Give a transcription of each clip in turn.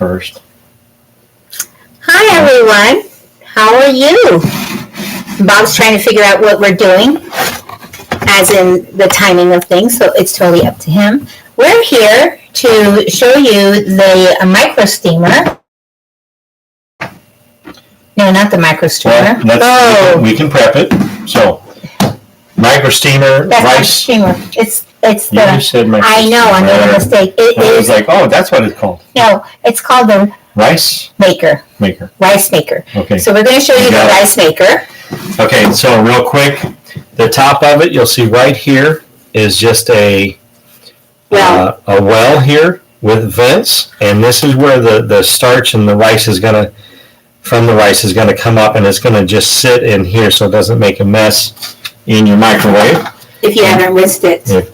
first. Hi, everyone. How are you? Bob's trying to figure out what we're doing, as in the timing of things, so it's totally up to him. We're here to show you the micro steamer. No, not the micro steamer. Well, we can prep it. So, micro steamer, that's rice. Not steamer. It's You the. said micro I know. I made a mistake. It I was is. like, oh, that's what it's called. No, it's called the Rice maker. Rice maker. Okay. So we're going to show you the rice maker. Okay. So real quick, the top of it, you'll see right here is just a well here with vents, and this is where the starch and the rice is gonna come up, and it's gonna just sit in here so it doesn't make a mess in your microwave. If you haven't rinsed it. Or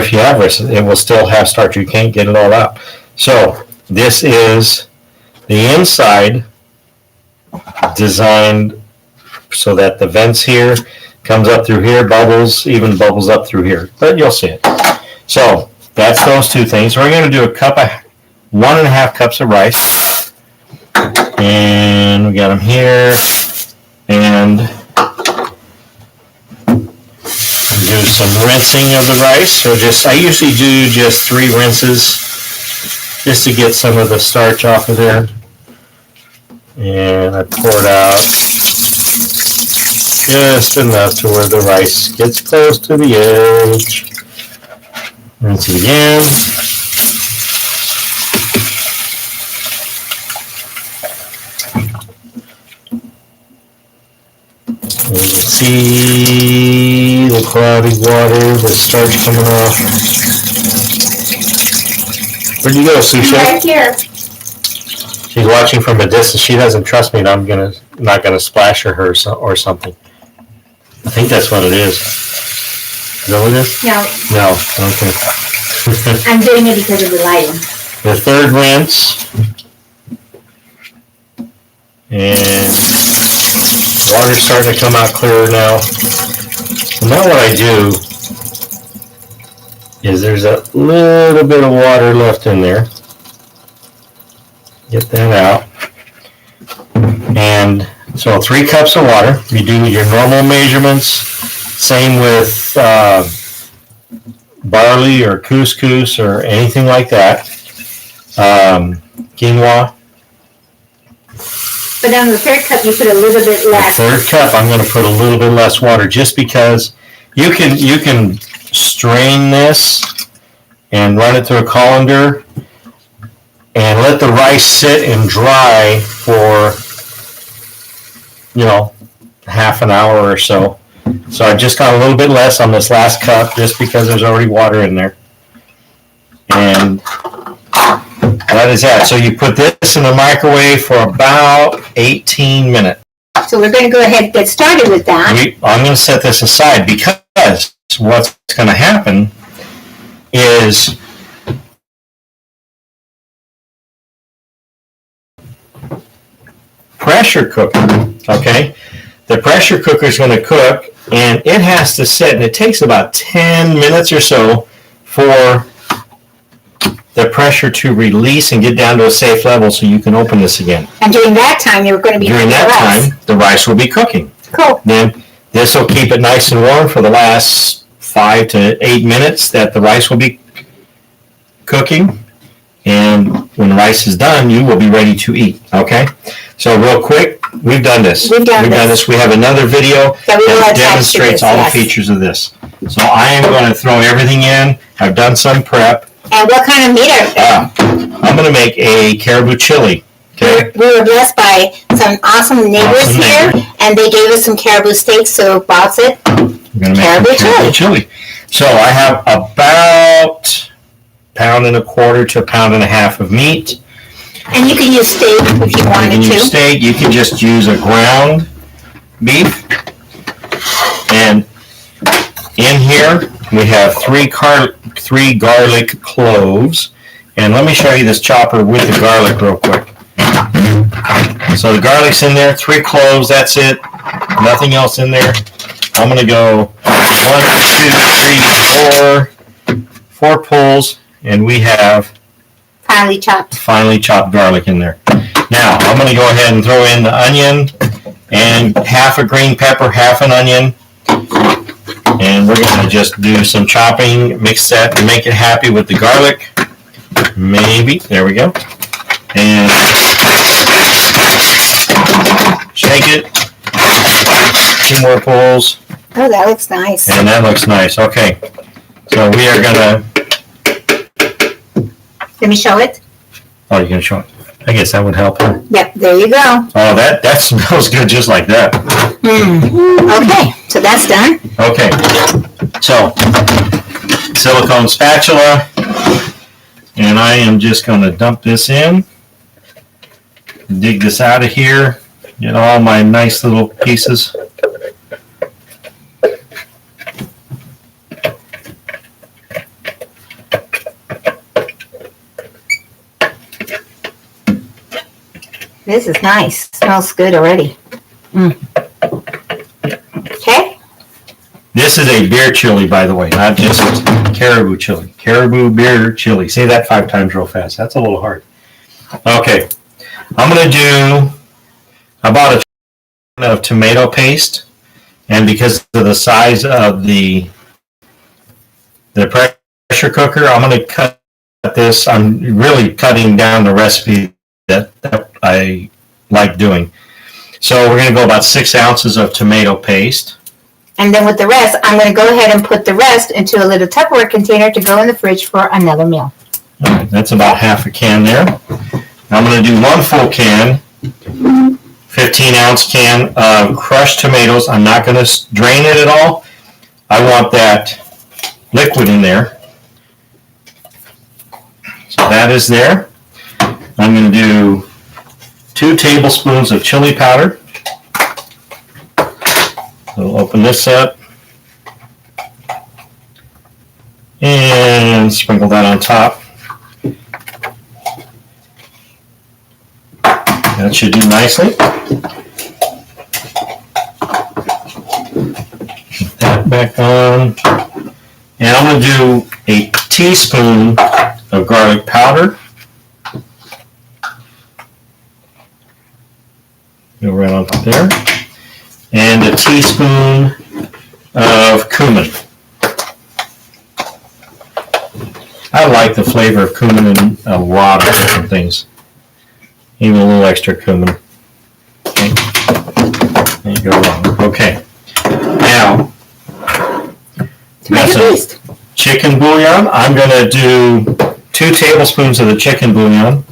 if you have rinsed it, it will still have starch. You can't get it all out. So this is the inside designed so that the vents here comes up through here, even bubbles up through here, but you'll see it. So that's those two things. We're going to do 1.5 cups of rice, and we got them here, and do some rinsing of the rice. So I usually do just 3 rinses just to get some of the starch off of there, and I pour it out just enough to where the rice gets close to the edge. Rinse it again. You can see the cloudy water, the starch coming off. Where'd you go, Susha? Right here. She's watching from a distance. She doesn't trust me, and I'm not gonna splash her or something. I think that's what it is. Is that what it is? No. Okay. I'm doing it because of the lighting. The third rinse, and water's starting to come out clearer now. So now what I do is there's a little bit of water left in there. Get that out. And so 3 cups of water. You do your normal measurements. Same with barley or couscous or anything like that. Quinoa. But on the third cup, you put a little bit less. The third cup, I'm going to put a little bit less water, just because you can strain this and run it through a colander and let the rice sit and dry for half an hour or so. So I just got a little bit less on this last cup just because there's already water in there. And that is that. So you put this in the microwave for about 18 minutes. So we're going to go ahead and get started with that. I'm going to set this aside because what's going to happen is pressure cooker, okay? The pressure cooker is going to cook, and it has to sit, and it takes about 10 minutes or so for the pressure to release and get down to a safe level so you can open this again. And during that time, you're going to be During that time, the rice will be cooking. Cool. Then this will keep it nice and warm for the last 5 to 8 minutes that the rice will be cooking. And when the rice is done, you will be ready to eat. Okay? So real quick, we've done this. We've done this. We have another video that demonstrates all the features of this. So I am going to throw everything in. I've done some prep. And what kind of meat are I'm going to make a caribou chili. Okay. We were blessed by some awesome neighbors here, and they gave us some caribou steaks, so Bob said, caribou chili. So I have about 1.25 to 1.5 pounds of meat. And you can use steak if you wanted to. You can use steak. You can just use a ground beef. And in here we have 3 garlic cloves. And let me show you this chopper with the garlic real quick. So the garlic's in there, 3 cloves, that's it. Nothing else in there. I'm going to go 1, 2, 3, 4 pulls, and we have finely chopped. Finely chopped garlic in there. Now, I'm going to go ahead and throw in the onion and half a green pepper, half an onion. And we're going to just do some chopping, mix that, and make it happy with the garlic. Maybe. There we go. And shake it. 2 more pulls. Oh, that looks nice. And that looks nice. Okay. So we are going to... Let me show it. Oh, you're going to show it. I guess that would help. Huh? Yep, there you go. Oh, that smells good just like that. Okay, so that's done. Okay. So, silicone spatula. And I am just going to dump this in. Dig this out of here. Get all my nice little pieces. This is nice. Smells good already. Okay. This is a beer chili, by the way, not just caribou chili. Caribou beer chili. Say that 5 times real fast. That's a little hard. Okay. I'm going to do about a ton of tomato paste. And because of the size of the pressure cooker, I'm going to cut this. I'm really cutting down the recipe that I like doing. So we're going to go about 6 ounces of tomato paste. And then with the rest, I'm going to go ahead and put the rest into a little Tupperware container to go in the fridge for another meal. All right, that's about half a can there. I'm going to do 1 full can, 15-ounce can of crushed tomatoes. I'm not going to drain it at all. I want that liquid in there. So that is there. I'm going to do 2 tablespoons of chili powder. So we'll open this up and sprinkle that on top. That should do nicely. Put that back on. And I'm going to do a teaspoon of garlic powder. Go right on top there. And a teaspoon of cumin. I like the flavor of cumin in a lot of different things. Even a little extra cumin. Okay. There you go wrong. Okay. Now, Tomato paste. Chicken bouillon. I'm going to do 2 tablespoons of the chicken bouillon.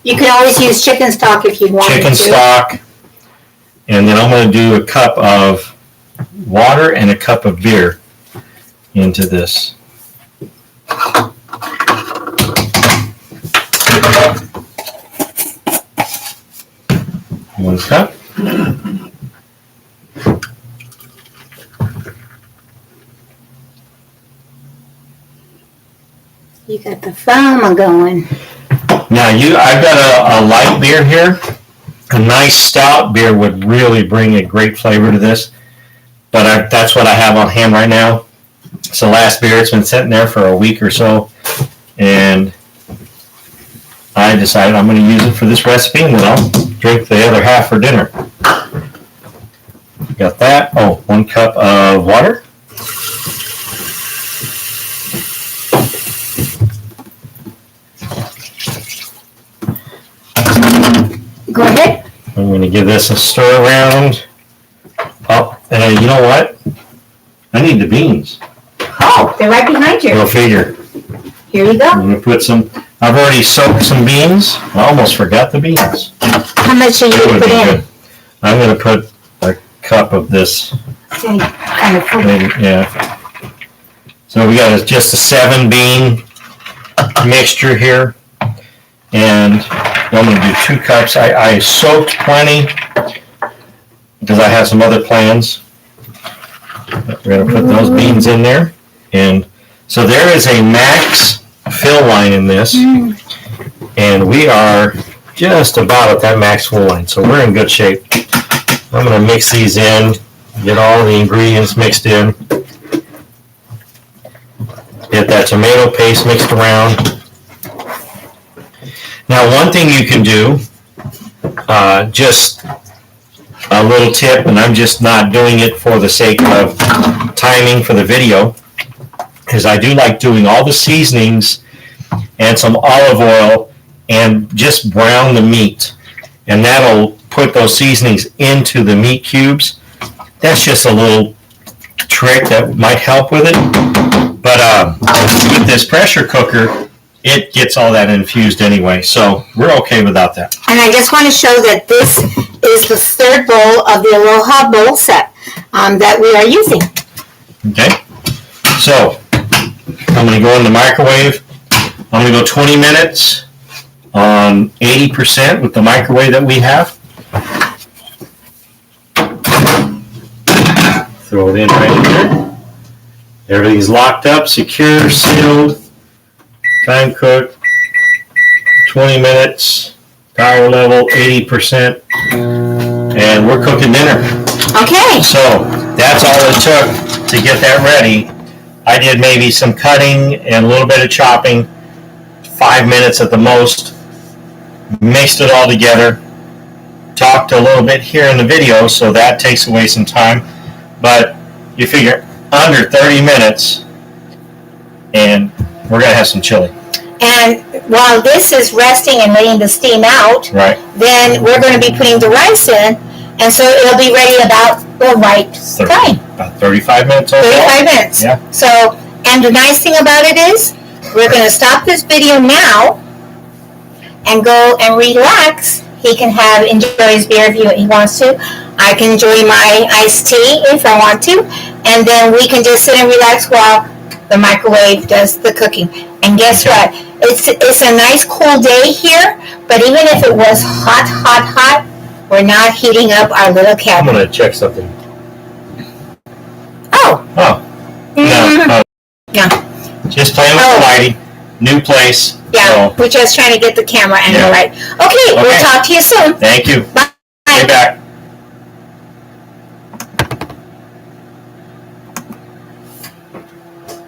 You can always use chicken stock if you want to. Chicken stock. And then I'm going to do a cup of water and a cup of beer into this. 1 cup. You got the foam going. Now I've got a light beer here. A nice stout beer would really bring a great flavor to this, but that's what I have on hand right now. It's the last beer. It's been sitting there for a week or so, and I decided I'm going to use it for this recipe, and then I'll drink the other half for dinner. Got that. Oh, 1 cup of water. Go ahead. I'm going to give this a stir around. Oh, and you know what? I need the beans. Oh, they're right behind you. Go figure. Here you go. I'm going to put some, I've already soaked some beans. I almost forgot the beans. How much are you going to put in? Good. I'm going to put a cup of this. Kind of full. Yeah. So we got just a 7 bean mixture here. And I'm going to do 2 cups. I soaked plenty because I have some other plans. We're going to put those beans in there. And so there is a max fill line in this. And we are just about at that max fill line. So we're in good shape. I'm going to mix these in, get all the ingredients mixed in. Get that tomato paste mixed around. Now, one thing you can do, just a little tip, and I'm just not doing it for the sake of timing for the video, is I do like doing all the seasonings and some olive oil and just brown the meat. And that'll put those seasonings into the meat cubes. That's just a little trick that might help with it. But with this pressure cooker, it gets all that infused anyway, so we're okay without that. And I just want to show that this is the third bowl of the Aloha bowl set that we are using. Okay, so I'm going to go in the microwave. I'm going to go 20 minutes on 80% with the microwave that we have. Throw it in right here. Everything's locked up, secure, sealed. Time cook, 20 minutes, power level 80%, and we're cooking dinner. Okay. So that's all it took to get that ready. I did maybe some cutting and a little bit of chopping, 5 minutes at the most, mixed it all together, talked a little bit here in the video, so that takes away some time, but you figure under 30 minutes, and we're going to have some chili. And while this is resting and letting the steam out, Right. then we're going to be putting the rice in, and so it'll be ready about the right time. About 35 minutes overall. 35 minutes. Yeah. So, and the nice thing about it is, we're going to stop this video now and go and relax. He can enjoy his beer if he wants to. I can enjoy my iced tea if I want to. And then we can just sit and relax while the microwave does the cooking. And guess what? It's a nice cool day here, but even if it was hot, we're not heating up our little I'm cabin. going to check something. Oh. No. Yeah. Just playing with the lighting. New place. Yeah, So, we're just trying to get the camera angle right. Okay, we'll talk to you soon. thank you. Bye.